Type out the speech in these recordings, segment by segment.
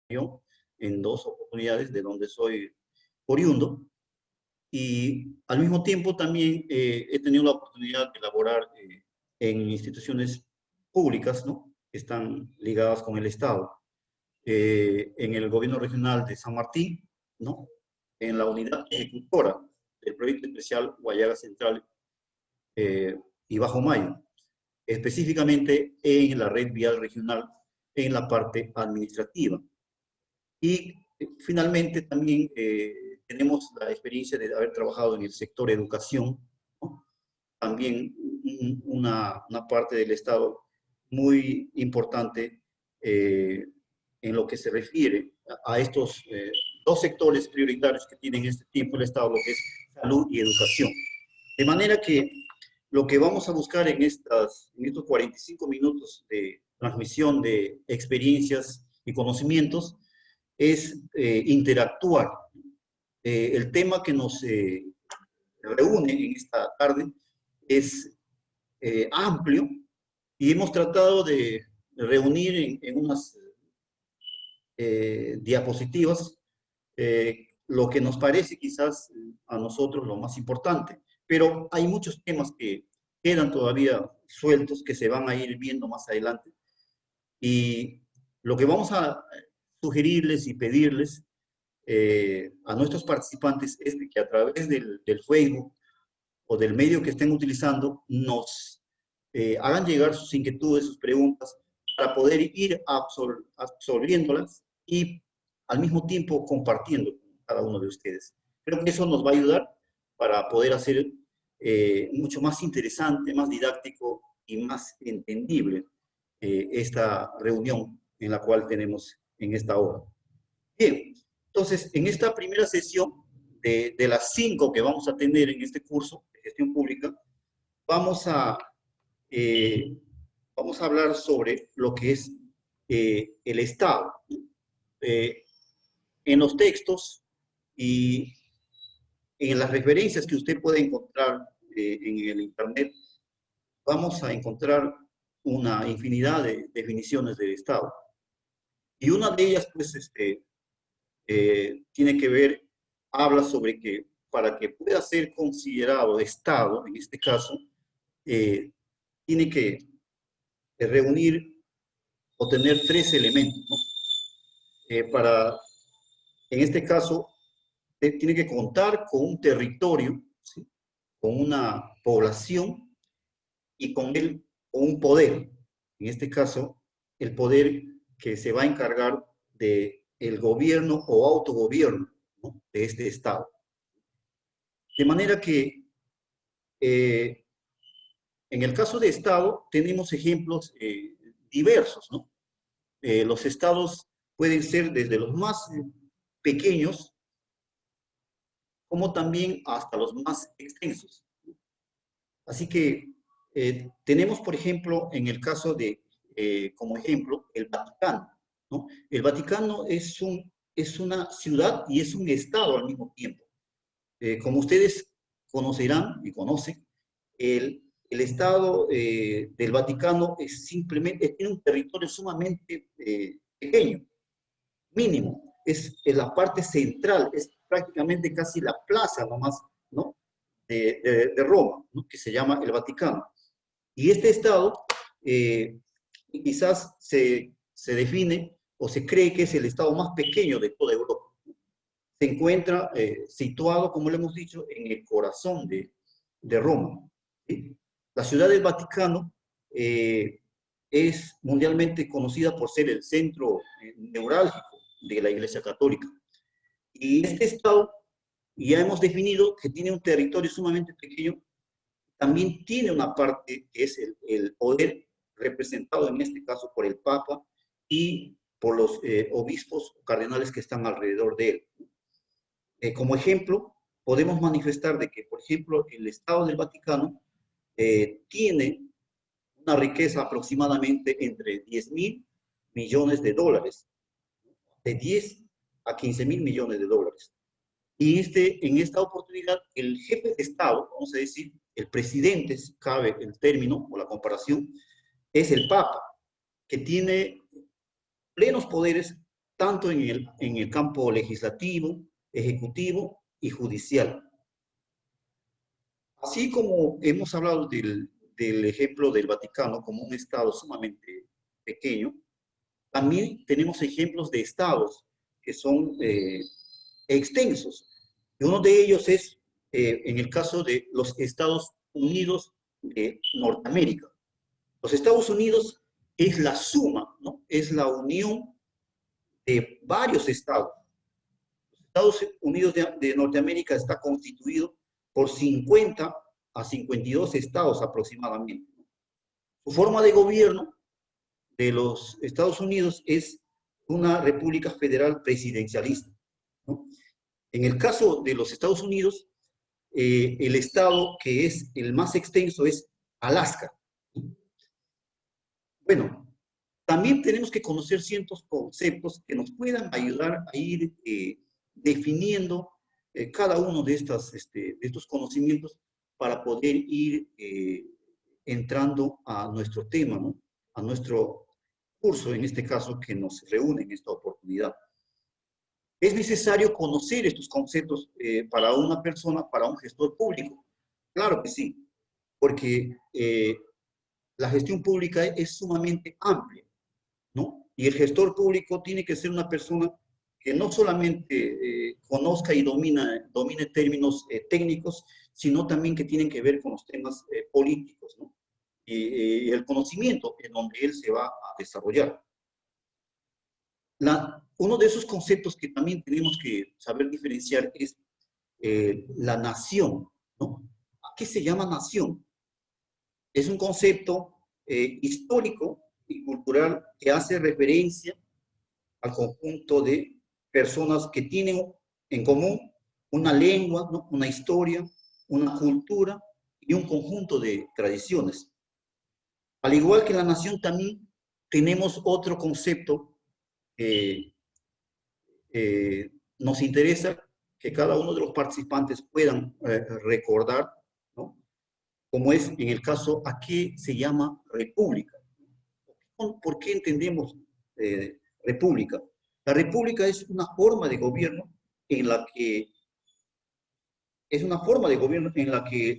yo en dos oportunidades de donde soy oriundo, y al mismo tiempo también he tenido la oportunidad de laborar en instituciones públicas, ¿no? Que están ligadas con el Estado, en el gobierno regional de San Martín, ¿no? En la unidad ejecutora del proyecto especial Guayaga Central y Bajo Mayo, específicamente en la red vial regional en la parte administrativa. Y finalmente también tenemos la experiencia de haber trabajado en el sector educación, ¿no? También una parte del Estado muy importante en lo que se refiere a estos dos sectores prioritarios que tienen en este tiempo el Estado, lo que es salud y educación. De manera que lo que vamos a buscar en estos 45 minutos de transmisión de experiencias y conocimientos es interactuar. El tema que nos reúne en esta tarde es amplio y hemos tratado de reunir en unas diapositivas lo que nos parece quizás a nosotros lo más importante, pero hay muchos temas que quedan todavía sueltos, que se van a ir viendo más adelante, y lo que vamos a sugerirles y pedirles a nuestros participantes es de que a través del Facebook o del medio que estén utilizando nos hagan llegar sus inquietudes, sus preguntas, para poder ir absorbiéndolas y al mismo tiempo compartiendo con cada uno de ustedes. Creo que eso nos va a ayudar para poder hacer mucho más interesante, más didáctico y más entendible esta reunión en la cual tenemos en esta hora. Bien, entonces, en esta primera sesión de las 5 que vamos a tener en este curso de gestión pública, vamos a, eh, vamos a hablar sobre lo que es el Estado. Eh, en los textos y en las referencias que usted puede encontrar en el Internet, vamos a encontrar una infinidad de definiciones del Estado. Y una de ellas, pues, tiene que ver, habla sobre que para que pueda ser considerado Estado, en este caso, tiene que reunir o tener tres elementos, ¿no? En este caso, tiene que contar con un territorio, ¿sí? Con una población y con un poder. En este caso, el poder que se va a encargar de el gobierno o autogobierno, ¿no? De este Estado. De manera que en el caso de Estado tenemos ejemplos diversos, ¿no? Los estados pueden ser desde los más pequeños como también hasta los más extensos. Así que tenemos, por ejemplo, en el caso de, como ejemplo, el Vaticano, ¿no? El Vaticano es una ciudad y es un estado al mismo tiempo. Como ustedes conocerán y conocen, el Estado del Vaticano es simplemente, tiene un territorio sumamente pequeño, mínimo. Es la parte central, es prácticamente casi la plaza nomás, ¿no? De Roma, ¿no? Que se llama el Vaticano. Y este Estado quizás se define o se cree que es el Estado más pequeño de toda Europa. Se encuentra situado, como le hemos dicho, en el corazón de Roma, ¿sí? La ciudad del Vaticano es mundialmente conocida por ser el centro neurálgico de la Iglesia Católica. Y este Estado, ya hemos definido que tiene un territorio sumamente pequeño, también tiene una parte que es el poder representado en este caso por el Papa y por los obispos o cardenales que están alrededor de él. Como ejemplo, podemos manifestar de que, por ejemplo, el Estado del Vaticano tiene una riqueza aproximadamente entre 10.000 millones de dólares, de 10 a 15.000 millones de dólares. Y en esta oportunidad, el jefe de Estado, vamos a decir, el presidente, si cabe el término o la comparación, es el Papa, que tiene plenos poderes tanto en el campo legislativo, ejecutivo y judicial. Así como hemos hablado del ejemplo del Vaticano como un estado sumamente pequeño, también tenemos ejemplos de estados que son extensos. Y uno de ellos es, en el caso de los Estados Unidos de Norteamérica. Los Estados Unidos es la suma, ¿no? Es la unión de varios estados. Los Estados Unidos de Norteamérica está constituido por 50 a 52 estados aproximadamente. Su forma de gobierno de los Estados Unidos es una república federal presidencialista, ¿no? En el caso de los Estados Unidos, el estado que es el más extenso es Alaska. Bueno, también tenemos que conocer ciertos conceptos que nos puedan ayudar a ir definiendo cada uno de estos conocimientos para poder ir entrando a nuestro tema, ¿no? A nuestro curso, en este caso, que nos reúne en esta oportunidad. ¿Es necesario conocer estos conceptos para una persona, para un gestor público? Claro que sí, porque la gestión pública es sumamente amplia, ¿no? Y el gestor público tiene que ser una persona que no solamente conozca y domine términos técnicos, sino también que tienen que ver con los temas políticos, ¿no? Y el conocimiento en donde él se va a desarrollar. Uno de esos conceptos que también tenemos que saber diferenciar es la nación, ¿no? ¿A qué se llama nación? Es un concepto histórico y cultural que hace referencia al conjunto de personas que tienen en común una lengua, ¿no? Una historia, una cultura y un conjunto de tradiciones. Al igual que la nación, también tenemos otro concepto que nos interesa que cada uno de los participantes puedan recordar, ¿no? Como es en el caso, ¿a qué se llama república? ¿Por qué entendemos república? La república es una forma de gobierno en la que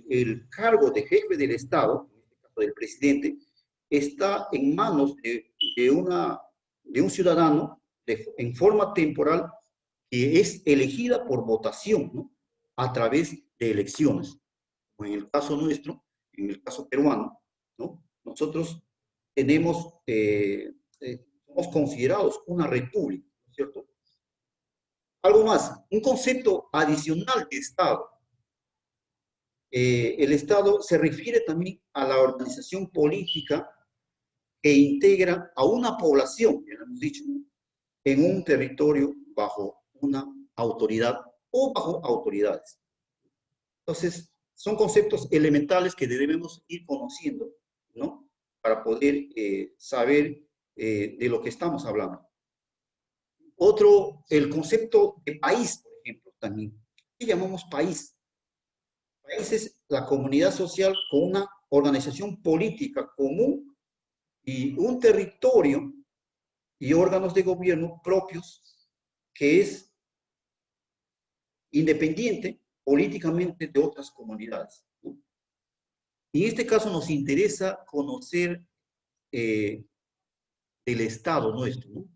el cargo de jefe del Estado, en este caso del presidente, está en manos de un ciudadano en forma temporal que es elegida por votación, ¿no? A través de elecciones. Como en el caso nuestro, en el caso peruano, ¿no? Nosotros somos considerados una república, ¿no es cierto? Algo más, un concepto adicional de Estado. El Estado se refiere también a la organización política que integra a una población, ya lo hemos dicho, en un territorio bajo una autoridad o bajo autoridades. Entonces, son conceptos elementales que debemos ir conociendo, ¿no? Para poder saber de lo que estamos hablando. Otro, el concepto de país, por ejemplo, también. ¿Qué llamamos país? País es la comunidad social con una organización política común y un territorio y órganos de gobierno propios que es independiente políticamente de otras comunidades, ¿no? Y en este caso nos interesa conocer del Estado nuestro, ¿no?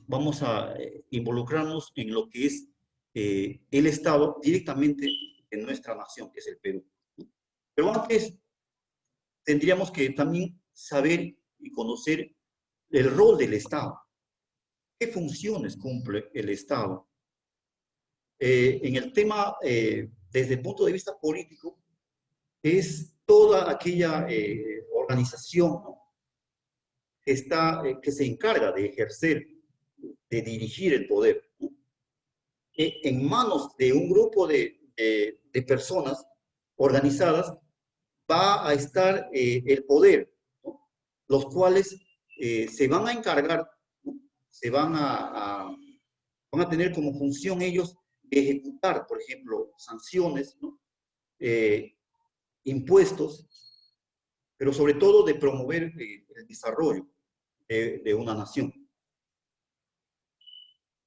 Vamos a involucrarnos en lo que es el Estado directamente en nuestra nación, que es el Perú, ¿no? Pero antes tendríamos que también saber y conocer el rol del Estado. ¿Qué funciones cumple el Estado? En el tema, desde el punto de vista político, es toda aquella organización, ¿no? Que se encarga de ejercer, de dirigir el poder, ¿no? En manos de un grupo de personas organizadas va a estar el poder, ¿no? Los cuales se van a encargar, ¿no? Van a tener como función ellos de ejecutar, por ejemplo, sanciones, ¿no? Impuestos, pero sobre todo de promover el desarrollo de una nación.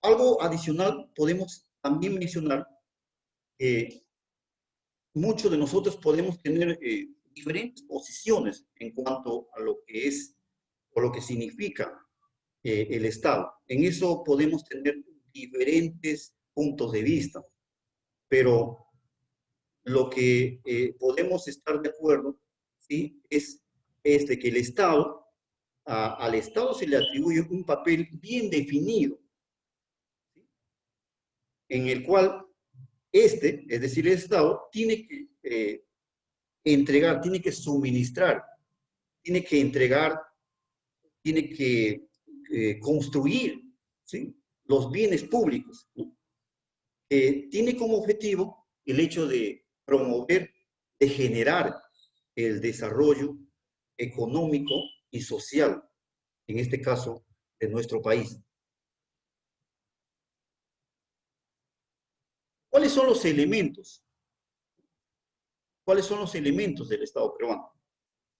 Algo adicional, podemos también mencionar que muchos de nosotros podemos tener diferentes posiciones en cuanto a lo que es o lo que significa el Estado. En eso podemos tener diferentes puntos de vista, pero lo que podemos estar de acuerdo, ¿sí? Es de que el Estado, al Estado se le atribuye un papel bien definido, ¿sí? En el cual es decir, el Estado, tiene que entregar, tiene que suministrar, tiene que entregar, tiene que construir, ¿sí? Los bienes públicos, ¿no? Tiene como objetivo el hecho de promover, de generar el desarrollo económico y social, en este caso, de nuestro país. ¿Cuáles son los elementos? ¿Cuáles son los elementos del Estado peruano?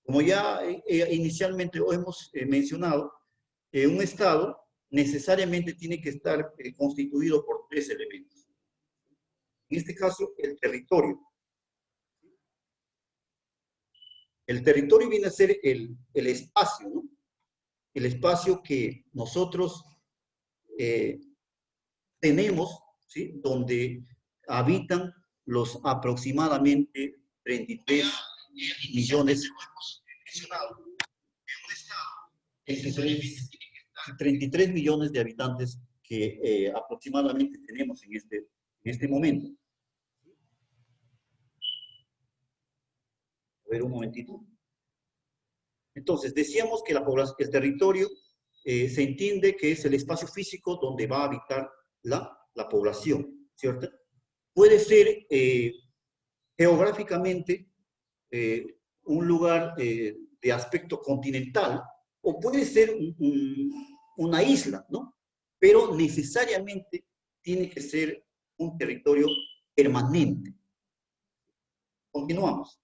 Como ya inicialmente hemos mencionado, un Estado necesariamente tiene que estar constituido por tres elementos. En este caso, el territorio. El territorio viene a ser el espacio, ¿no? El espacio que nosotros eh, tenemos, ¿sí? Donde habitan los aproximadamente 33 millones, 33 millones de habitantes que aproximadamente tenemos en este momento. A ver un momentito. Entonces, decíamos que el territorio se entiende que es el espacio físico donde va a habitar la población, ¿cierto? Puede ser geográficamente un lugar de aspecto continental o puede ser una isla, ¿no? Pero necesariamente tiene que ser un territorio permanente. Continuamos.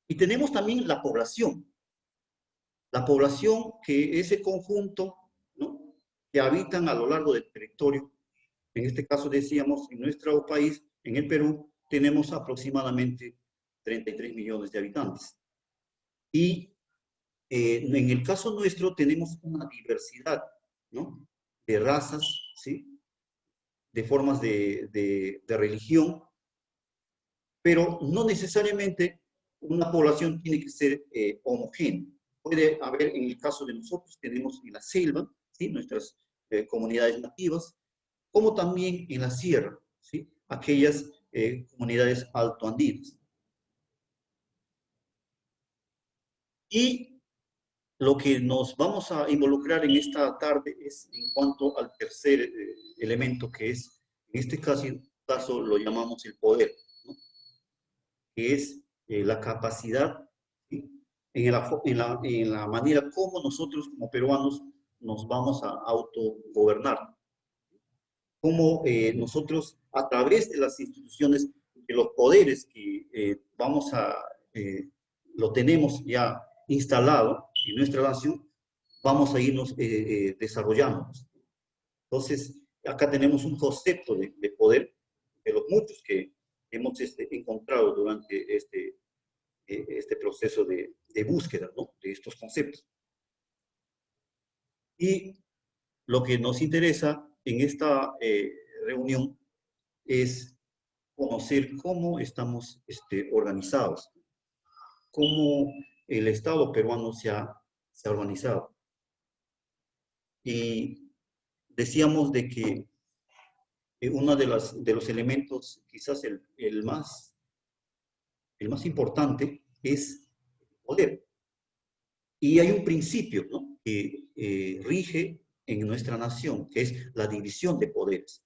Y tenemos también la población. La población que es el conjunto, ¿no? Que habitan a lo largo del territorio. En este caso decíamos, en nuestro país, en el Perú, tenemos aproximadamente 33 millones de habitantes. Y en el caso nuestro tenemos una diversidad, ¿no? De razas, ¿sí? De formas de religión, pero no necesariamente una población tiene que ser homogénea. Puede haber, en el caso de nosotros, tenemos en la selva, ¿sí? Nuestras comunidades nativas, como también en la sierra, ¿sí? Aquellas comunidades altoandinas. Y lo que nos vamos a involucrar en esta tarde es en cuanto al tercer elemento, que es, en este caso lo llamamos el poder, ¿no? Que es la capacidad, ¿sí? En la manera como nosotros como peruanos nos vamos a autogobernar, cómo nosotros a través de las instituciones, de los poderes que lo tenemos ya instalado en nuestra nación, vamos a irnos desarrollándonos. Entonces, acá tenemos un concepto de poder, de los muchos que hemos encontrado durante este proceso de búsqueda, ¿no? De estos conceptos. Y lo que nos interesa en esta reunión es conocer cómo estamos organizados, cómo el Estado peruano se ha organizado. Y decíamos de que uno de los elementos, quizás el más importante, es el poder. Y hay un principio, ¿no? Que rige en nuestra nación, que es la división de poderes.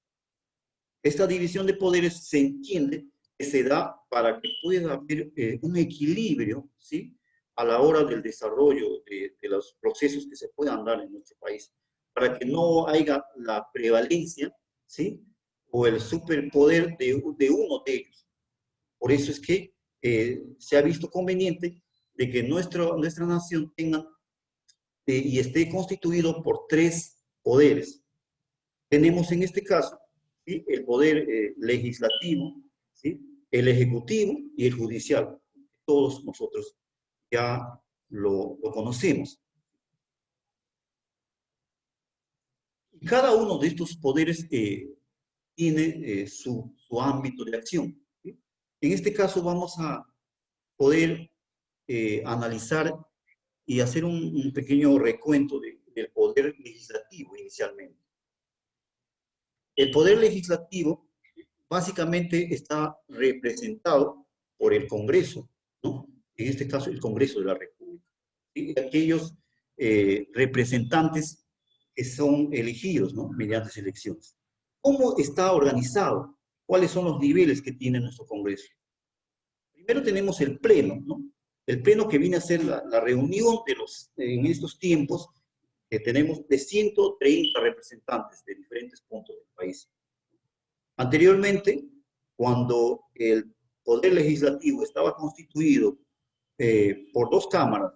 Esta división de poderes se entiende que se da para que pueda haber un equilibrio, ¿sí? A la hora del desarrollo de los procesos que se puedan dar en nuestro país, para que no haya la prevalencia, ¿sí? O el superpoder de uno de ellos. Por eso es que se ha visto conveniente de que nuestra nación tenga y esté constituido por tres poderes, tenemos en este caso, ¿sí?, el poder legislativo, ¿sí?, el ejecutivo y el judicial. Todos nosotros ya lo conocemos. Y cada uno de estos poderes tiene su ámbito de acción, ¿sí? En este caso vamos a poder analizar y hacer un pequeño recuento del poder legislativo inicialmente. El poder legislativo básicamente está representado por el Congreso, ¿no? En este caso, el Congreso de la República. ¿Sí? Aquellos representantes que son elegidos, ¿no?, mediante elecciones. ¿Cómo está organizado? ¿Cuáles son los niveles que tiene nuestro Congreso? Primero tenemos el Pleno, ¿no? El Pleno, que viene a ser la reunión en estos tiempos, que tenemos de 130 representantes de diferentes puntos del país. Anteriormente, cuando el Poder Legislativo estaba constituido por dos cámaras,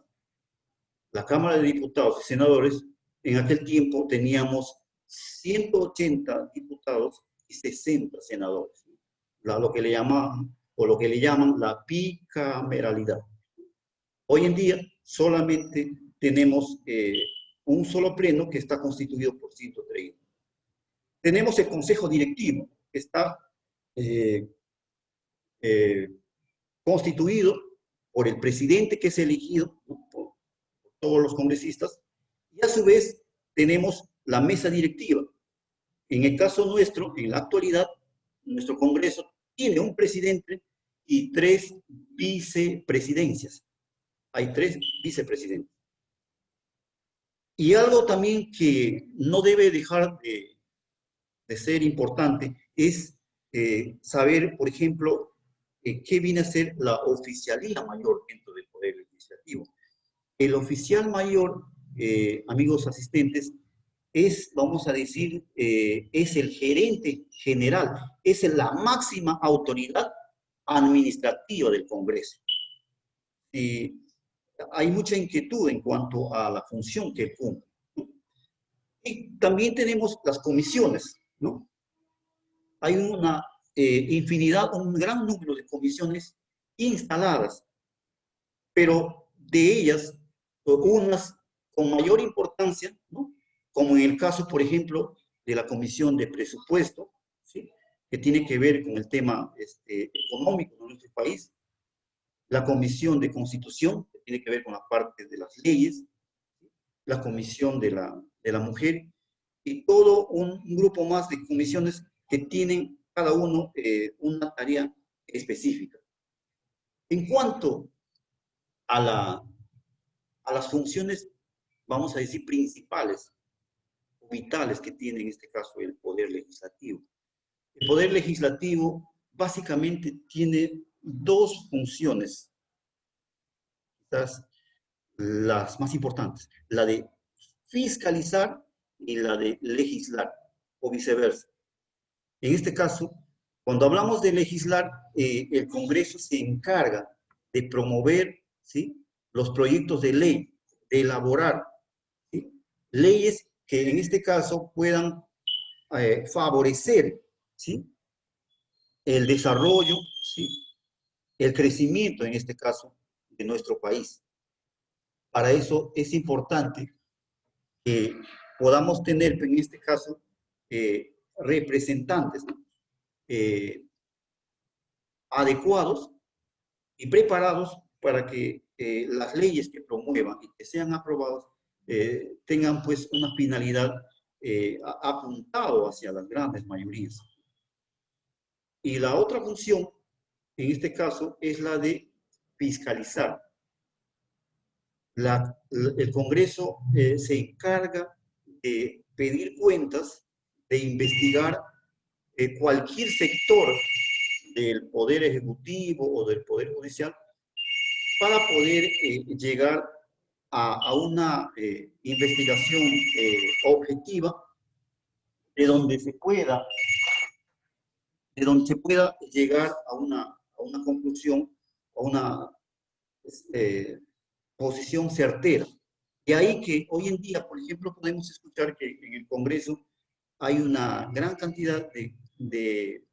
la Cámara de Diputados y Senadores, en aquel tiempo teníamos 180 diputados y 60 senadores, lo que le llamaban, o lo que le llaman la bicameralidad. Hoy en día solamente tenemos un solo pleno que está constituido por 130. Tenemos el Consejo Directivo, que está eh, eh, constituido por el presidente, que es elegido, ¿no?, por todos los congresistas, y a su vez tenemos la mesa directiva. En el caso nuestro, en la actualidad, nuestro Congreso tiene un presidente y 3 vicepresidencias. Hay 3 vicepresidentes. Y algo también que no debe dejar de ser importante es saber, por ejemplo, qué viene a ser la oficialía mayor dentro del Poder Legislativo. El oficial mayor, amigos asistentes, es, vamos a decir, es el gerente general, es la máxima autoridad administrativa del Congreso. Hay mucha inquietud en cuanto a la función que él cumple, ¿no? Y también tenemos las comisiones, ¿no? Hay una infinidad, un gran número de comisiones instaladas, pero de ellas, unas con mayor importancia, ¿no?, como en el caso, por ejemplo, de la Comisión de Presupuesto, ¿sí?, que tiene que ver con el tema económico de nuestro país, la Comisión de Constitución, que tiene que ver con la parte de las leyes, la Comisión de la Mujer, y todo un grupo más de comisiones que tienen cada uno una tarea específica. En cuanto a las funciones, vamos a decir, principales, vitales, que tiene en este caso el Poder Legislativo. El Poder Legislativo básicamente tiene dos funciones, quizás las más importantes: la de fiscalizar y la de legislar, o viceversa. En este caso, cuando hablamos de legislar, el Congreso se encarga de promover, ¿sí?, los proyectos de ley, de elaborar, ¿sí?, leyes que en este caso puedan favorecer, ¿sí?, el desarrollo, ¿sí?, el crecimiento, en este caso, de nuestro país. Para eso es importante que podamos tener, en este caso, representantes, ¿no?, adecuados y preparados para que las leyes que promuevan y que sean aprobadas tengan, pues, una finalidad apuntado hacia las grandes mayorías. Y la otra función, en este caso, es la de fiscalizar. El Congreso se encarga de pedir cuentas, de investigar cualquier sector del Poder Ejecutivo o del Poder Judicial, para poder llegar a una investigación objetiva, de donde se pueda, llegar a una conclusión, a una posición certera. De ahí que hoy en día, por ejemplo, podemos escuchar que en el Congreso hay una gran cantidad de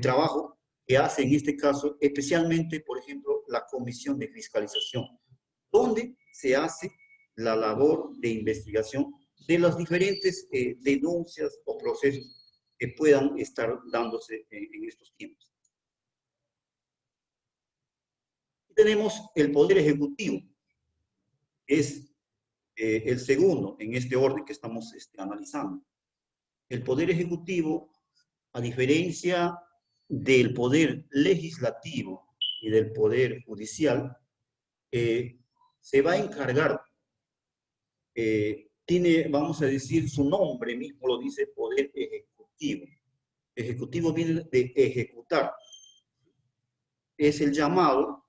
trabajo que hace en este caso, especialmente, por ejemplo, la Comisión de Fiscalización, donde se hace la labor de investigación de las diferentes denuncias o procesos que puedan estar dándose en estos tiempos. Tenemos el Poder Ejecutivo, que es el segundo en este orden que estamos analizando. El Poder Ejecutivo, a diferencia del Poder Legislativo y del Poder Judicial, se va a encargar, tiene, vamos a decir, su nombre mismo lo dice Poder Ejecutivo. Ejecutivo viene de ejecutar. Es el llamado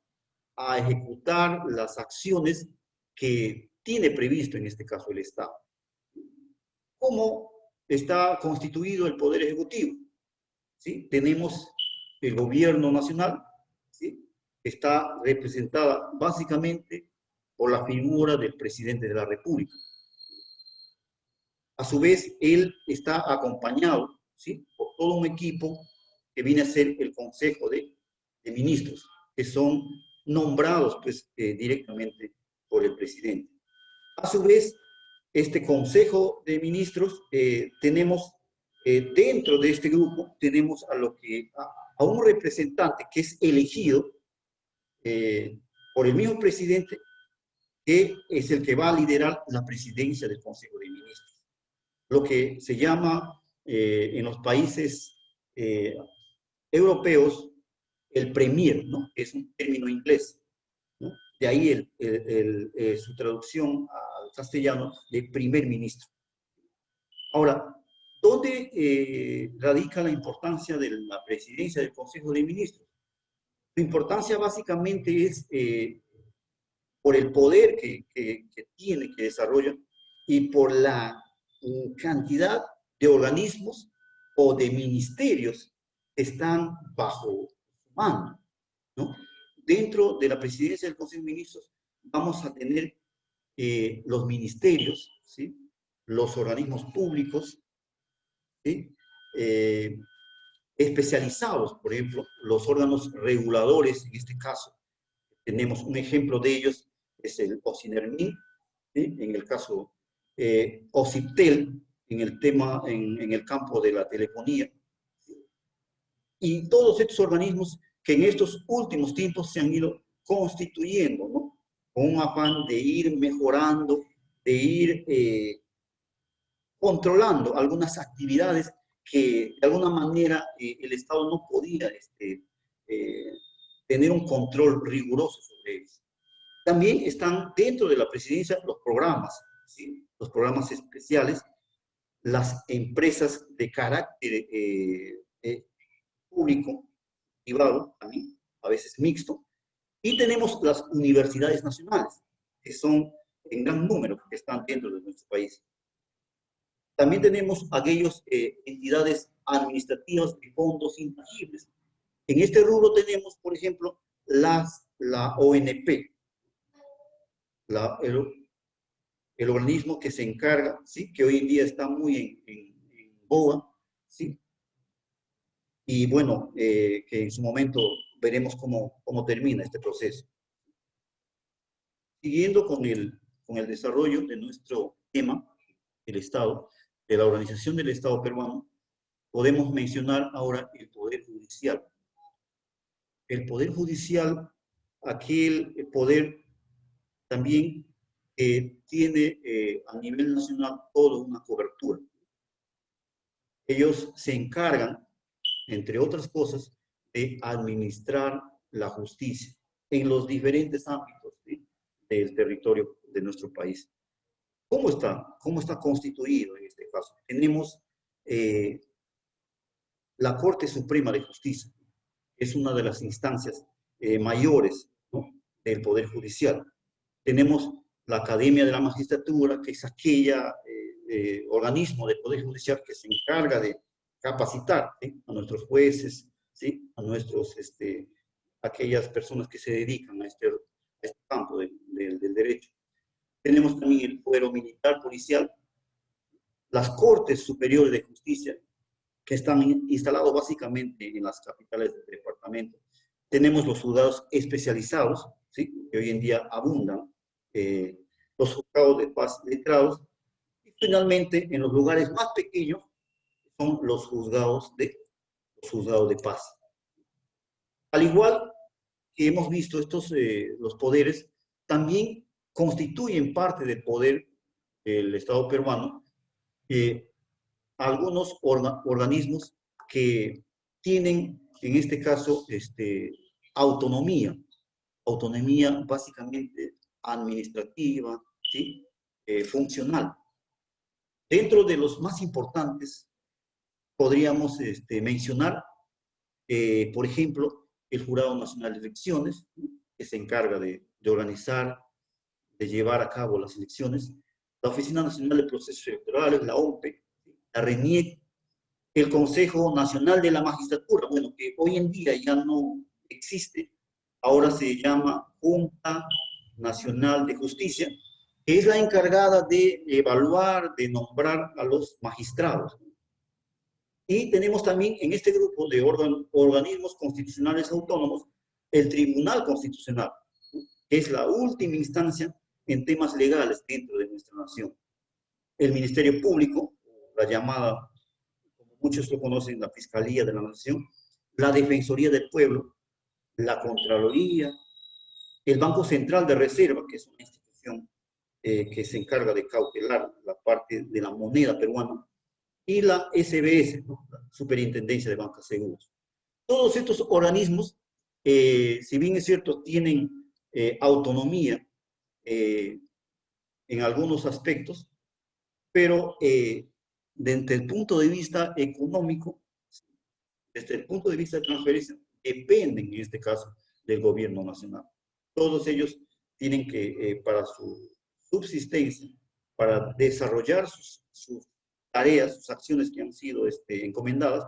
a ejecutar las acciones que tiene previsto en este caso el Estado. ¿Cómo está constituido el Poder Ejecutivo? ¿Sí? Tenemos el gobierno nacional, ¿sí? Está representada básicamente por la figura del presidente de la República. A su vez, él está acompañado, ¿sí? Por todo un equipo que viene a ser el Consejo de Ministros, que son nombrados pues, directamente por el presidente. A su vez, este Consejo de Ministros, tenemos dentro de este grupo, tenemos a un representante que es elegido por el mismo presidente, que es el que va a liderar la presidencia del Consejo de Ministros. Lo que se llama en los países europeos el premier, ¿no? Es un término inglés, ¿no? De ahí su traducción al castellano de primer ministro. Ahora, ¿dónde radica la importancia de la presidencia del Consejo de Ministros? Su importancia básicamente es por el poder que tiene, que desarrolla, y por la cantidad de organismos o de ministerios que están bajo su mando, ¿no? Dentro de la presidencia del Consejo de Ministros vamos a tener los ministerios, ¿sí? Los organismos públicos, ¿sí? Especializados, por ejemplo, los órganos reguladores, en este caso, tenemos un ejemplo de ellos, es el OSINERMIN, ¿sí? En el caso OCIPTEL, en el campo de la telefonía, y todos estos organismos que en estos últimos tiempos se han ido constituyendo, ¿no? Con un afán de ir mejorando, de ir controlando algunas actividades que de alguna manera el Estado no podía eh, tener un control riguroso sobre ellos. También están dentro de la presidencia los programas, ¿sí? Los programas especiales, las empresas de carácter público, privado, también, a veces mixto, y tenemos las universidades nacionales, que son en gran número, que están dentro de nuestro país. También tenemos aquellas entidades administrativas de fondos intangibles. En este rubro tenemos, por ejemplo, la ONP, el organismo que se encarga, ¿sí? Que hoy en día está muy en boga, ¿sí? Y bueno, que en su momento veremos cómo termina este proceso. Siguiendo con el desarrollo de nuestro tema, el Estado, de la organización del Estado peruano, podemos mencionar ahora el Poder Judicial. El Poder Judicial, aquel poder también tiene a nivel nacional toda una cobertura. Ellos se encargan, entre otras cosas, de administrar la justicia en los diferentes ámbitos, ¿sí? Del territorio de nuestro país. ¿Cómo está constituido en este caso? Tenemos la Corte Suprema de Justicia, que es una de las instancias mayores, ¿no? Del Poder Judicial. Tenemos la Academia de la Magistratura, que es aquella organismo del Poder Judicial que se encarga de capacitar, ¿sí? A nuestros jueces, ¿sí? A aquellas personas que se dedican a este campo del derecho. Tenemos también el fuero militar policial, las Cortes Superiores de Justicia, que están instalados básicamente en las capitales del departamento. Tenemos los juzgados especializados, ¿sí? Que hoy en día abundan, los juzgados de paz letrados, y finalmente en los lugares más pequeños son los juzgados de paz. Al igual que hemos visto, los poderes también constituyen parte del poder del Estado peruano, algunos organismos que tienen, en este caso, autonomía, autonomía básicamente administrativa, ¿sí? Funcional. Dentro de los más importantes, podríamos mencionar, por ejemplo, el Jurado Nacional de Elecciones, que se encarga de organizar, de llevar a cabo las elecciones, la Oficina Nacional de Procesos Electorales, la OMPE, la RENIEC, el Consejo Nacional de la Magistratura, bueno, que hoy en día ya no existe, ahora se llama Junta Nacional de Justicia, que es la encargada de evaluar, de nombrar a los magistrados. Y tenemos también en este grupo de organismos constitucionales autónomos el Tribunal Constitucional, que es la última instancia en temas legales dentro de nuestra nación. El Ministerio Público, la llamada, como muchos lo conocen, la Fiscalía de la Nación, la Defensoría del Pueblo, la Contraloría, el Banco Central de Reserva, que es una institución que se encarga de cautelar la parte de la moneda peruana, y la SBS, ¿no? La Superintendencia de Bancas Seguros. Todos estos organismos, si bien es cierto, tienen autonomía en algunos aspectos, pero desde el punto de vista económico, desde el punto de vista de transferencia, dependen en este caso del gobierno nacional. Todos ellos tienen que, para su subsistencia, para desarrollar sus tareas, sus acciones que han sido encomendadas,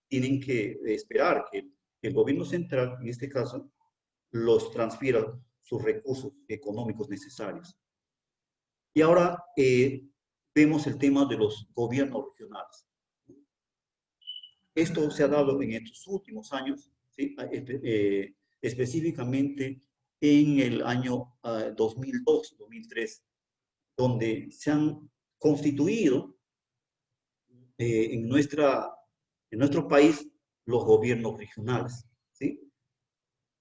tienen que esperar que el gobierno central, en este caso, los transfiera sus recursos económicos necesarios. Y ahora vemos el tema de los gobiernos regionales. Esto se ha dado en estos últimos años, ¿sí? Específicamente en el año 2002, 2003, donde se han constituido en nuestro país los gobiernos regionales, ¿sí?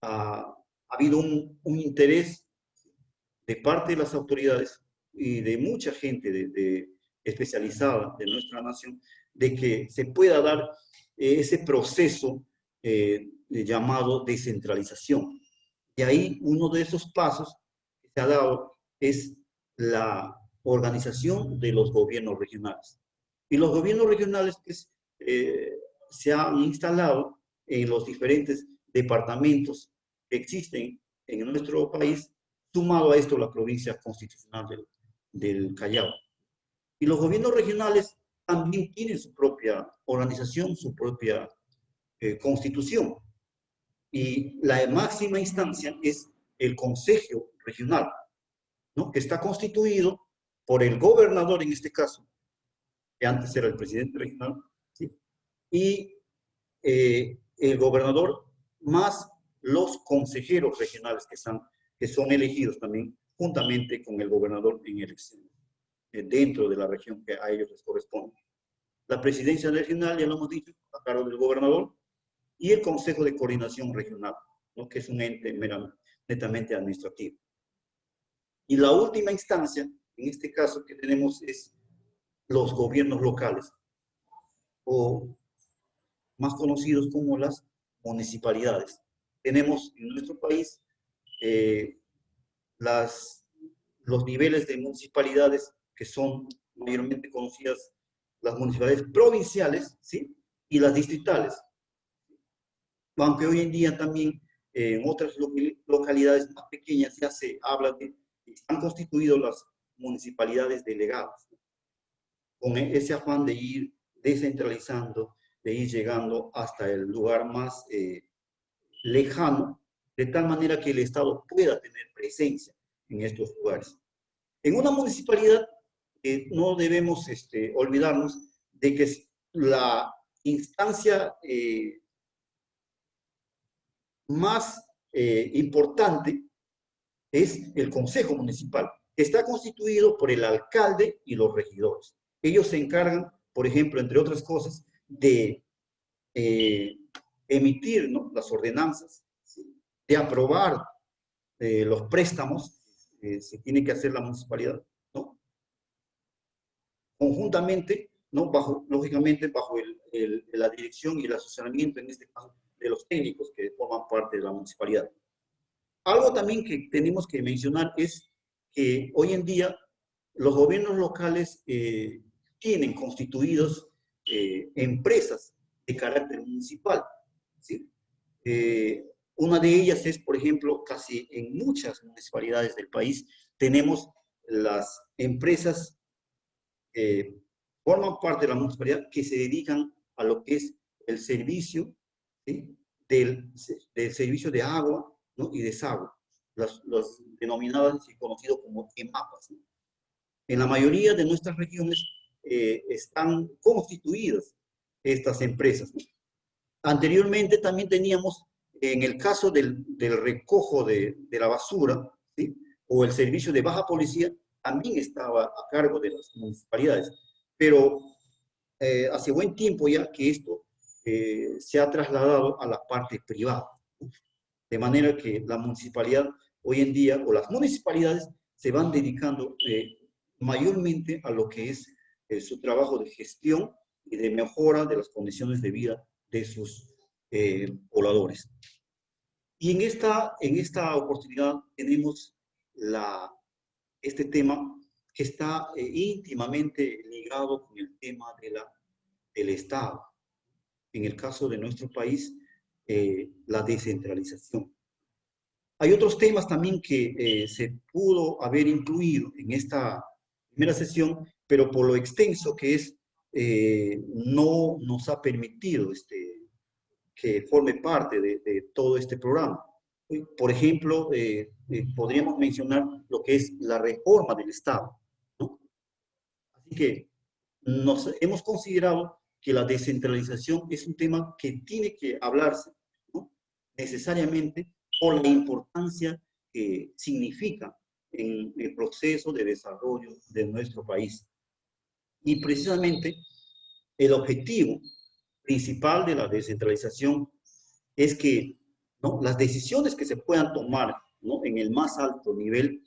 Ha habido un interés de parte de las autoridades y de mucha gente especializada de nuestra nación, de que se pueda dar ese proceso llamado descentralización. Y ahí uno de esos pasos que se ha dado es la organización de los gobiernos regionales. Y los gobiernos regionales pues, se han instalado en los diferentes departamentos que existen en nuestro país, sumado a esto la provincia constitucional del Callao. Y los gobiernos regionales también tienen su propia organización, su propia constitución. Y la máxima instancia es el Consejo Regional, ¿no? Que está constituido por el gobernador, en este caso, que antes era el presidente regional, ¿sí? Y el gobernador más los consejeros regionales que son elegidos también juntamente con el gobernador en elecciones dentro de la región que a ellos les corresponde. La presidencia regional, ya lo hemos dicho, a cargo del gobernador, y el Consejo de Coordinación Regional, ¿no? Que es un ente netamente administrativo. Y la última instancia, en este caso que tenemos, es los gobiernos locales, o más conocidos como las municipalidades. Tenemos en nuestro país los niveles de municipalidades que son mayormente conocidas, las municipalidades provinciales, ¿sí? Y las distritales. Aunque hoy en día también en otras localidades más pequeñas ya se habla de que están constituidas las municipalidades delegadas, ¿no? Con ese afán de ir descentralizando, de ir llegando hasta el lugar más lejano, de tal manera que el Estado pueda tener presencia en estos lugares. En una municipalidad no debemos olvidarnos de que la instancia más importante es el Consejo Municipal, que está constituido por el alcalde y los regidores. Ellos se encargan, por ejemplo, entre otras cosas, de emitir, ¿no?, las ordenanzas, ¿sí?, de aprobar los préstamos que se tiene que hacer la municipalidad, ¿no?, conjuntamente, ¿no?, lógicamente, bajo la dirección y el asesoramiento, en este caso, de los técnicos que forman parte de la municipalidad. Algo también que tenemos que mencionar es que hoy en día los gobiernos locales tienen constituidos empresas de carácter municipal, ¿sí? Una de ellas es, por ejemplo, casi en muchas municipalidades del país, tenemos las empresas que forman parte de la municipalidad que se dedican a lo que es el servicio, ¿sí?, del servicio de agua, ¿no?, y desagüe, los denominadas y conocidos como EMAPAs, ¿no? En la mayoría de nuestras regiones están constituidas estas empresas, ¿no? Anteriormente también teníamos, en el caso del recojo de la basura, ¿sí?, o el servicio de baja policía, también estaba a cargo de las municipalidades. Pero hace buen tiempo ya que esto se ha trasladado a la parte privada. De manera que la municipalidad hoy en día, o las municipalidades, se van dedicando mayormente a lo que es su trabajo de gestión y de mejora de las condiciones de vida de sus pobladores. Y en esta oportunidad tenemos este tema que está íntimamente ligado con el tema del Estado. En el caso de nuestro país, la descentralización. Hay otros temas también que se pudo haber incluido en esta primera sesión, pero por lo extenso que es, no nos ha permitido que forme parte de todo este programa. Por ejemplo, podríamos mencionar lo que es la reforma del Estado, ¿no? Así que nos hemos considerado que la descentralización es un tema que tiene que hablarse, ¿no?, necesariamente, por la importancia que significa en el proceso de desarrollo de nuestro país. Y precisamente el objetivo principal de la descentralización es que, ¿no?, las decisiones que se puedan tomar, ¿no?, en el más alto nivel,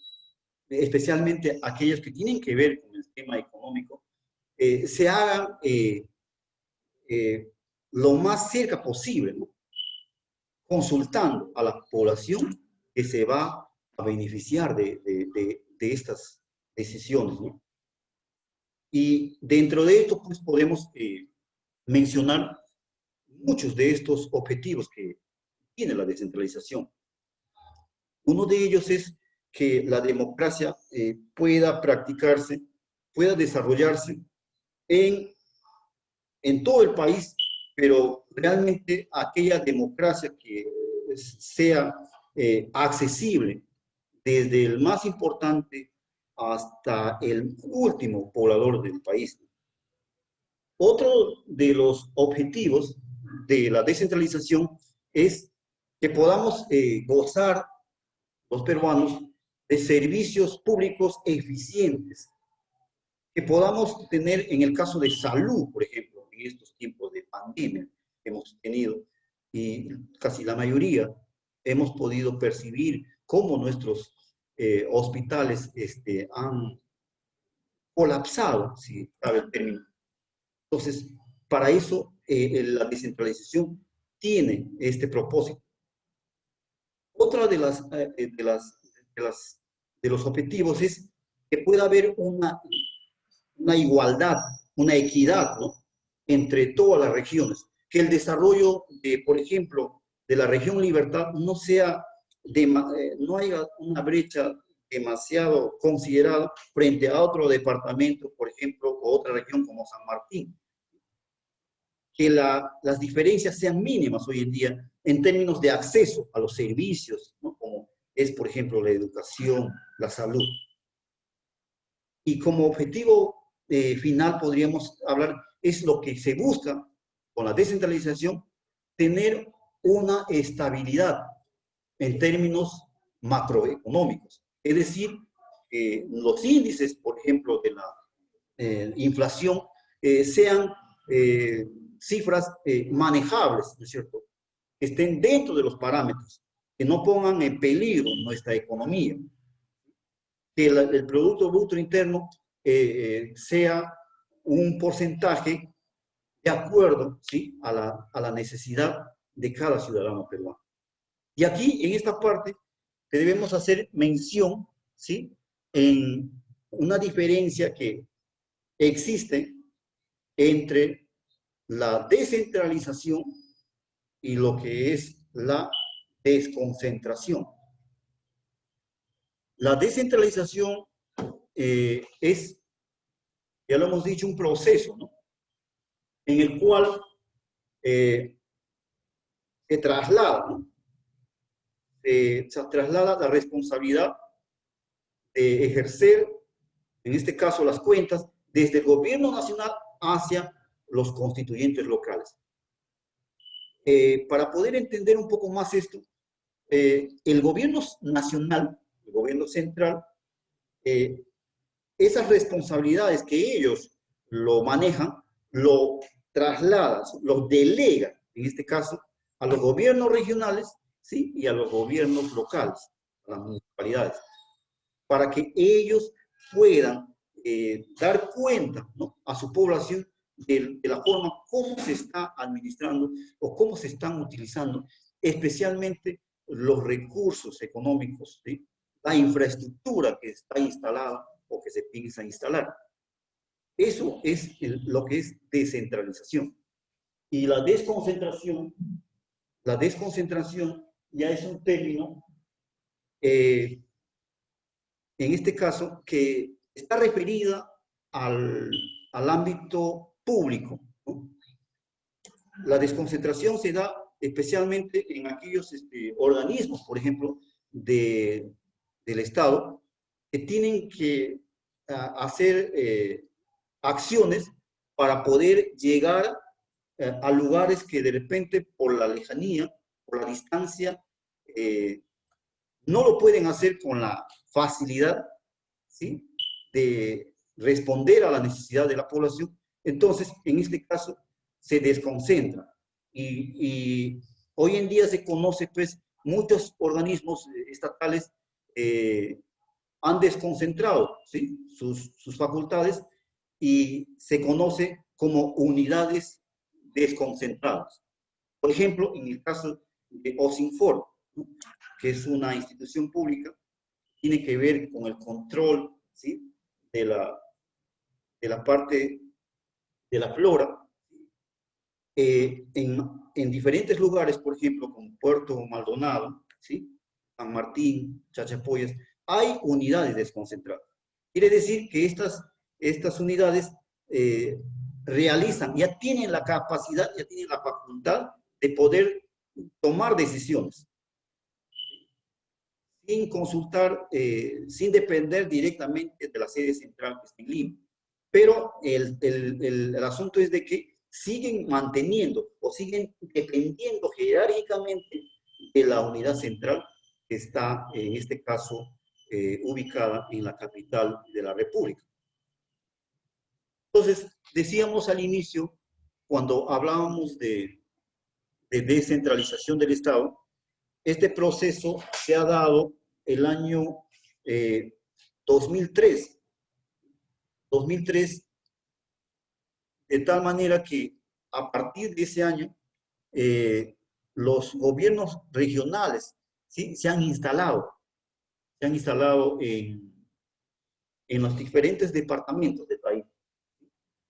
especialmente aquellas que tienen que ver con el tema económico, se hagan lo más cerca posible, ¿no?, consultando a la población que se va a beneficiar de estas decisiones, ¿no? Y dentro de esto, pues, podemos mencionar muchos de estos objetivos que tiene la descentralización. Uno de ellos es que la democracia pueda practicarse, pueda desarrollarse en, en todo el país, pero realmente aquella democracia que sea accesible desde el más importante hasta el último poblador del país. Otro de los objetivos de la descentralización es que podamos gozar los peruanos de servicios públicos eficientes, que podamos tener en el caso de salud, por ejemplo, en estos tiempos de pandemia que hemos tenido, y casi la mayoría hemos podido percibir cómo nuestros hospitales han colapsado, si cabe el término. Entonces, para eso la descentralización tiene este propósito. Otra de los objetivos es que pueda haber una igualdad, una equidad, ¿no?, entre todas las regiones. Que el desarrollo, por ejemplo, de la región Libertad no sea, no haya una brecha demasiado considerada frente a otro departamento, por ejemplo, o otra región como San Martín. Que las diferencias sean mínimas hoy en día en términos de acceso a los servicios, ¿no?, como es, por ejemplo, la educación, la salud. Y como objetivo final podríamos hablar, es lo que se busca con la descentralización, tener una estabilidad en términos macroeconómicos. Es decir, que los índices, por ejemplo, de la inflación sean cifras manejables, ¿no es cierto? Que estén dentro de los parámetros, que no pongan en peligro nuestra economía, que el Producto Bruto Interno sea un porcentaje de acuerdo, ¿sí?, a la necesidad de cada ciudadano peruano. Y aquí, en esta parte, debemos hacer mención, ¿sí?, en una diferencia que existe entre la descentralización y lo que es la desconcentración. La descentralización es, ya lo hemos dicho, un proceso, ¿no?, en el cual se traslada, ¿no?, se traslada la responsabilidad de ejercer, en este caso, las cuentas desde el gobierno nacional hacia los constituyentes locales. Para poder entender un poco más esto, el gobierno nacional, el gobierno central, esas responsabilidades que ellos lo manejan, lo trasladan, lo delegan, en este caso, a los gobiernos regionales, ¿sí?, y a los gobiernos locales, a las municipalidades, para que ellos puedan dar cuenta, ¿no?, a su población de la forma como se está administrando o cómo se están utilizando, especialmente los recursos económicos, ¿sí?, la infraestructura que está instalada o que se piensa instalar. Eso es lo que es descentralización. Y la desconcentración ya es un término, en este caso, que está referida al ámbito público, ¿no? La desconcentración se da especialmente en aquellos organismos, por ejemplo, del Estado, que tienen que hacer acciones para poder llegar a lugares que de repente por la lejanía, por la distancia, no lo pueden hacer con la facilidad, ¿sí?, de responder a la necesidad de la población. Entonces, en este caso, se desconcentra. Y hoy en día se conoce, pues, muchos organismos estatales han desconcentrado, ¿sí?, sus facultades, y se conoce como unidades desconcentradas. Por ejemplo, en el caso de OSINFOR, ¿no?, que es una institución pública, tiene que ver con el control, ¿sí?, de la parte de la flora, en diferentes lugares, por ejemplo, como Puerto Maldonado, ¿sí?, San Martín, Chachapoyas, hay unidades desconcentradas. Quiere decir que estas unidades realizan, ya tienen la capacidad, ya tienen la facultad de poder tomar decisiones sin consultar, sin depender directamente de la sede central que está en Lima. Pero el asunto es de que siguen manteniendo o siguen dependiendo jerárquicamente de la unidad central que está, en este caso, ubicada en la capital de la República. Entonces, decíamos al inicio, cuando hablábamos de descentralización del Estado, este proceso se ha dado el año 2003. 2003, de tal manera que a partir de ese año, los gobiernos regionales, ¿sí?, se han instalado en los diferentes departamentos del país.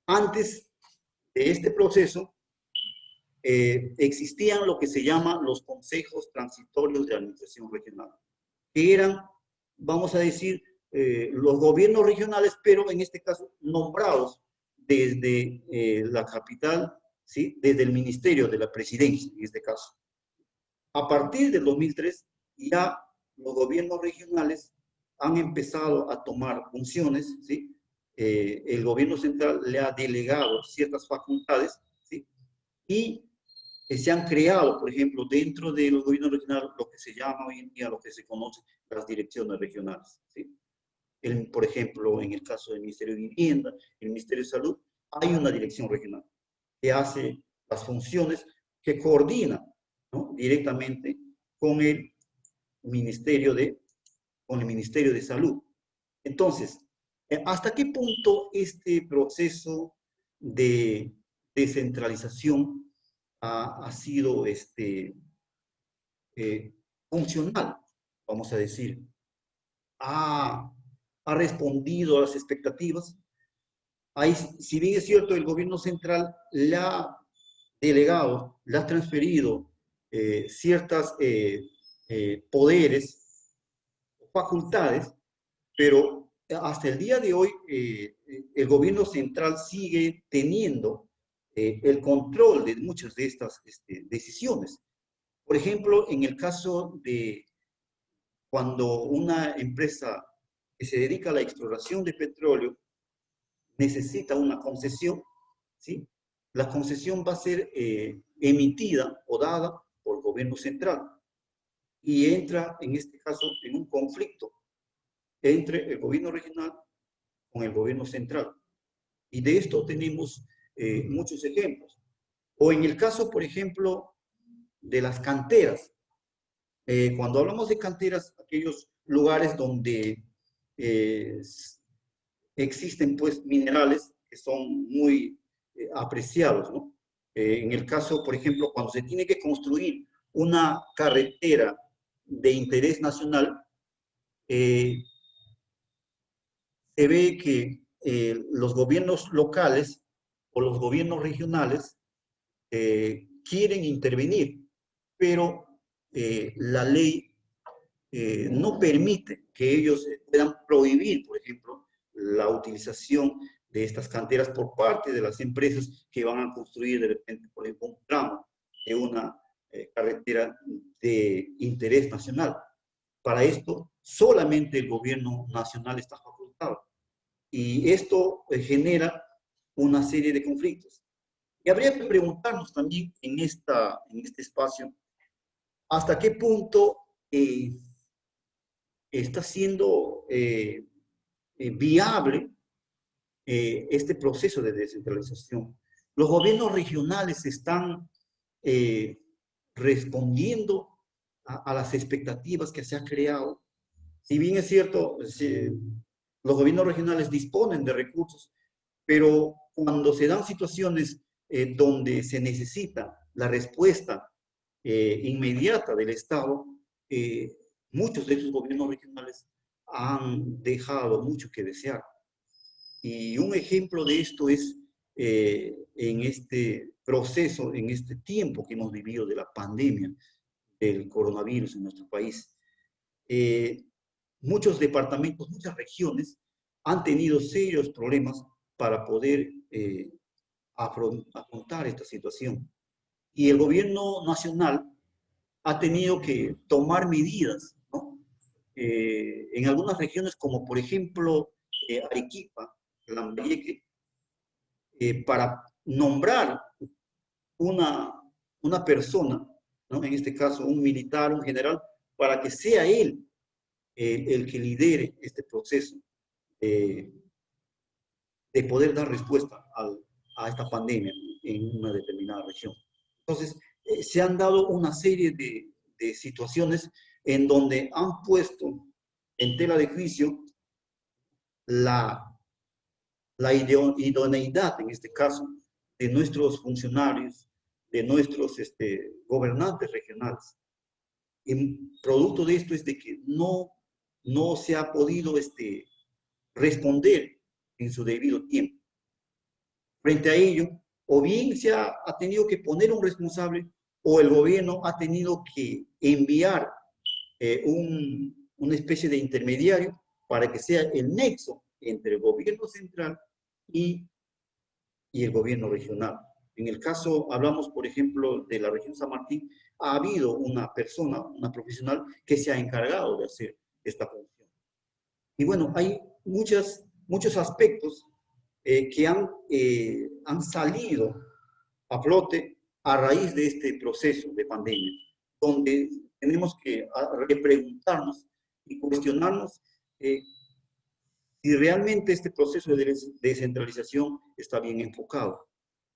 Antes de este proceso, existían lo que se llama los consejos transitorios de administración regional, que eran, vamos a decir, los gobiernos regionales, pero en este caso nombrados desde la capital, ¿sí?, desde el Ministerio de la Presidencia, en este caso. A partir del 2003, ya los gobiernos regionales han empezado a tomar funciones, ¿sí?, el gobierno central le ha delegado ciertas facultades, ¿sí? Y se han creado, por ejemplo, dentro de los gobiernos regionales, lo que se llama hoy en día, lo que se conoce, las direcciones regionales, ¿sí? Por ejemplo, en el caso del Ministerio de Vivienda, el Ministerio de Salud, hay una dirección regional que hace las funciones, que coordina, ¿no?, directamente con el con el Ministerio de Salud. Entonces, ¿hasta qué punto este proceso de descentralización ha sido eh, funcional, vamos a decir? ¿Ha, ha respondido a las expectativas? Ahí, si bien es cierto, el gobierno central le ha delegado, le ha transferido ciertas poderes, facultades, pero hasta el día de hoy el gobierno central sigue teniendo el control de muchas de estas decisiones. Por ejemplo, en el caso de cuando una empresa que se dedica a la exploración de petróleo necesita una concesión, ¿sí? La concesión va a ser emitida o dada por el gobierno central y entra, en este caso, en un conflicto entre el gobierno regional con el gobierno central. Y de esto tenemos muchos ejemplos. O en el caso, por ejemplo, de las canteras. Cuando hablamos de canteras, aquellos lugares donde eh, existen pues minerales que son muy apreciados, ¿no? En el caso, por ejemplo, cuando se tiene que construir una carretera de interés nacional, eh, se ve que los gobiernos locales o los gobiernos regionales quieren intervenir, pero la ley no permite que ellos puedan prohibir, por ejemplo, la utilización de estas canteras por parte de las empresas que van a construir de repente, por ejemplo, un tramo de una carretera de interés nacional. Para esto, solamente el gobierno nacional está facultado. Y esto genera una serie de conflictos. Y habría que preguntarnos también en este espacio, ¿hasta qué punto está siendo viable este proceso de descentralización? Los gobiernos regionales están eh, respondiendo a las expectativas que se han creado. Si bien es cierto, los gobiernos regionales disponen de recursos, pero cuando se dan situaciones donde se necesita la respuesta inmediata del Estado, eh, muchos de esos gobiernos regionales han dejado mucho que desear. Y un ejemplo de esto es en este proceso, en este tiempo que hemos vivido de la pandemia del coronavirus en nuestro país. Eh, Muchos departamentos, muchas regiones han tenido serios problemas para poder afrontar esta situación. Y el gobierno nacional ha tenido que tomar medidas, ¿no? En algunas regiones, como por ejemplo Arequipa, Lambayeque, para nombrar una, una persona, ¿no?, en este caso un militar, un general, para que sea él el que lidere este proceso de poder dar respuesta a esta pandemia en una determinada región. Entonces, se han dado una serie de situaciones en donde han puesto en tela de juicio la, la idoneidad, en este caso, de nuestros funcionarios, de nuestros gobernantes regionales. Y producto de esto es de que no se ha podido responder en su debido tiempo. Frente a ello, o bien ha tenido que poner un responsable, o el gobierno ha tenido que enviar una especie de intermediario para que sea el nexo entre el gobierno central y, y el gobierno regional. En el caso, hablamos, por ejemplo, de la región San Martín, ha habido una persona, una profesional, que se ha encargado de hacer esta función. Y bueno, hay muchas muchos aspectos que han salido a flote a raíz de este proceso de pandemia, donde tenemos que repreguntarnos y cuestionarnos si realmente este proceso de descentralización está bien enfocado.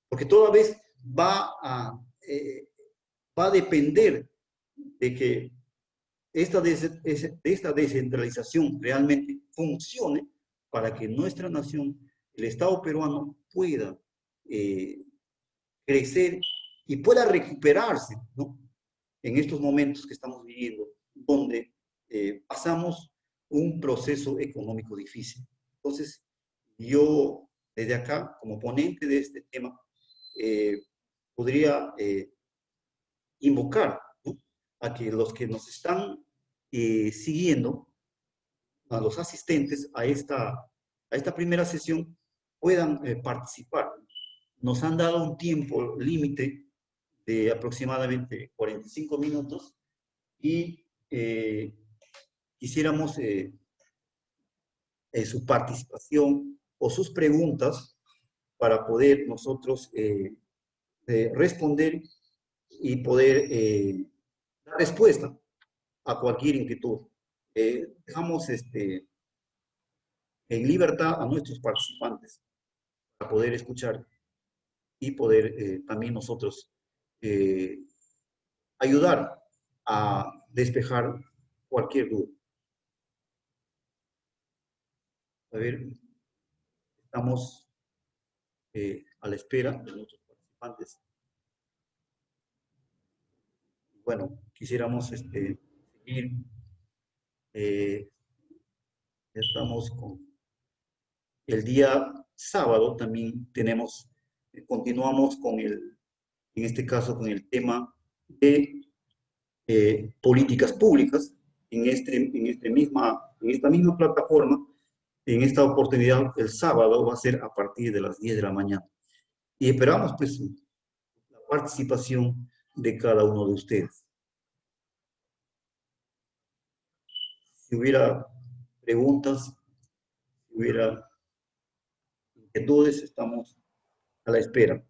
Porque toda vez va a, va a depender de que esta descentralización realmente funcione para que nuestra nación, el Estado peruano, pueda crecer y pueda recuperarse, ¿no? En estos momentos que estamos viviendo, donde pasamos un proceso económico difícil. Entonces, yo desde acá, como ponente de este tema, podría invocar, ¿no?, a que los que nos están siguiendo, a los asistentes a esta primera sesión, puedan participar. Nos han dado un tiempo límite de aproximadamente 45 minutos y quisiéramos su participación o sus preguntas para poder nosotros responder y poder dar respuesta a cualquier inquietud. Dejamos en libertad a nuestros participantes para poder escuchar y poder también nosotros eh, ayudar a despejar cualquier duda. A ver, estamos a la espera de nuestros participantes. Bueno, quisiéramos seguir. Estamos con el día sábado, también tenemos, continuamos con en este caso, con el tema de políticas públicas en esta misma plataforma. En esta oportunidad, el sábado va a ser a partir de las 10 de la mañana. Y esperamos, pues, la participación de cada uno de ustedes. Si hubiera preguntas, si hubiera inquietudes, estamos a la espera.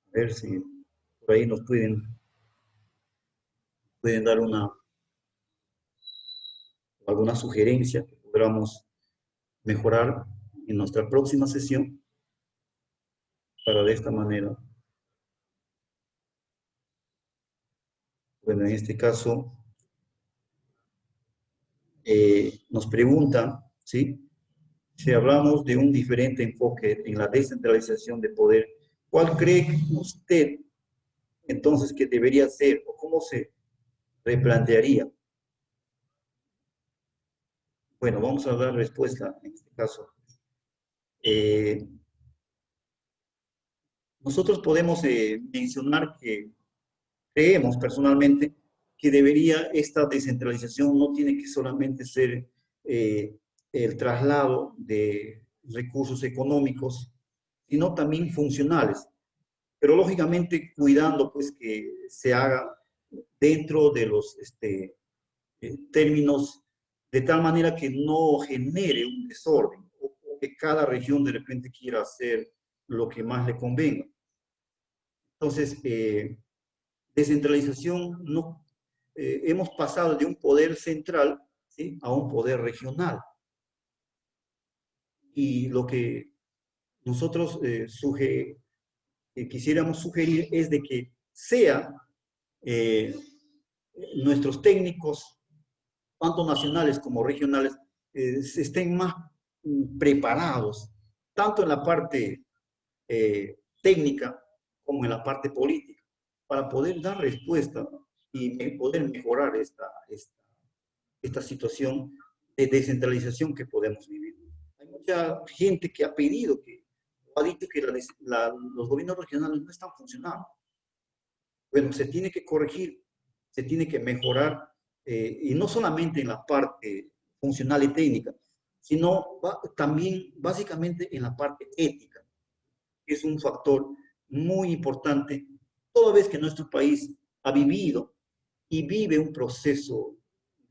A ver si por ahí nos pueden dar alguna sugerencia que podamos mejorar en nuestra próxima sesión para de esta manera. Bueno, en este caso nos preguntan, ¿sí?, si hablamos de un diferente enfoque en la descentralización de poder, ¿cuál cree usted entonces que debería ser o cómo se replantearía? Bueno, vamos a dar respuesta en este caso. Nosotros podemos mencionar que creemos personalmente que debería esta descentralización no tiene que solamente ser el traslado de recursos económicos, sino también funcionales, pero lógicamente cuidando pues que se haga dentro de los términos de tal manera que no genere un desorden o que cada región de repente quiera hacer lo que más le convenga. Entonces, descentralización, no, hemos pasado de un poder central, ¿sí?, a un poder regional. Y lo que nosotros quisiéramos sugerir es de que sea nuestros técnicos, tanto nacionales como regionales, estén más preparados, tanto en la parte técnica como en la parte política, para poder dar respuesta y poder mejorar esta situación de descentralización que podemos vivir. Hay mucha gente que ha pedido, que ha dicho que los gobiernos regionales no están funcionando. Bueno, se tiene que corregir, se tiene que mejorar, y no solamente en la parte funcional y técnica, sino también básicamente en la parte ética, que es un factor muy importante, toda vez que nuestro país ha vivido y vive un proceso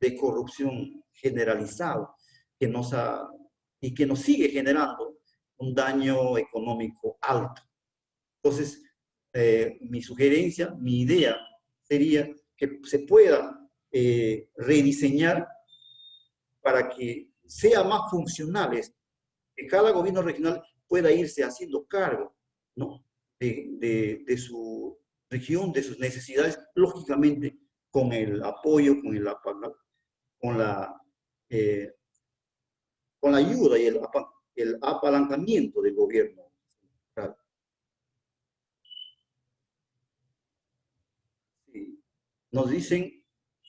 de corrupción generalizado que y que nos sigue generando un daño económico alto. Entonces, mi sugerencia, mi idea sería que se pueda rediseñar para que sea más funcional esto, que cada gobierno regional pueda irse haciendo cargo, ¿no? de su región, de sus necesidades, lógicamente con el apoyo, con la, eh, con la ayuda y el apalancamiento del gobierno central. Sí. Nos dicen,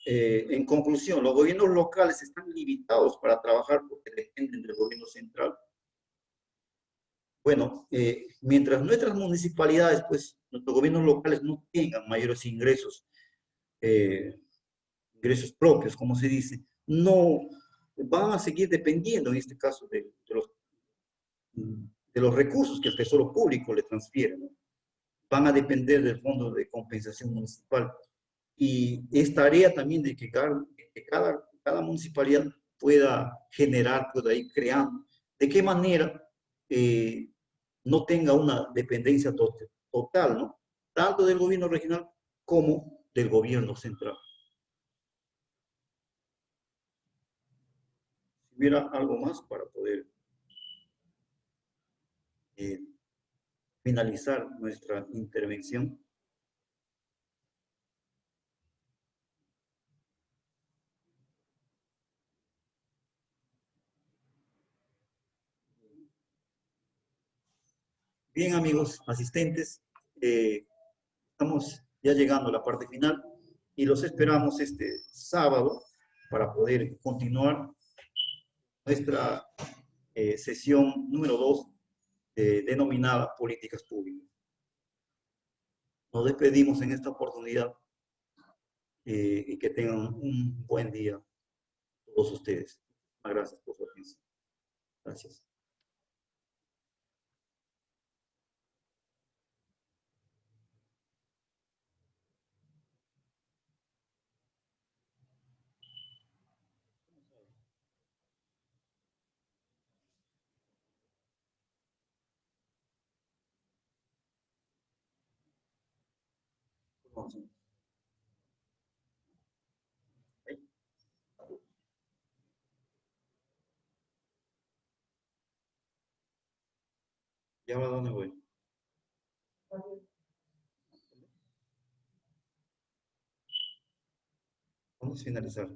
en conclusión, los gobiernos locales están limitados para trabajar porque dependen del gobierno central. Bueno, mientras nuestras municipalidades, pues, nuestros gobiernos locales no tengan mayores ingresos, eh, ingresos propios, como se dice, no van a seguir dependiendo, en este caso, de los recursos que el Tesoro Público le transfiere, ¿no? Van a depender del Fondo de Compensación Municipal. Y es tarea también de que cada municipalidad pueda generar, pueda ir creando. ¿De qué manera no tenga una dependencia total, ¿no? Tanto del gobierno regional como del gobierno central? Si hubiera algo más para poder eh, finalizar nuestra intervención. Bien, amigos asistentes, estamos ya llegando a la parte final y los esperamos este sábado para poder continuar nuestra sesión número 2 denominada Políticas Públicas. Nos despedimos en esta oportunidad y que tengan un buen día todos ustedes. Muchas gracias por su atención. Gracias. ¿Y ahora dónde voy? Vamos a finalizar.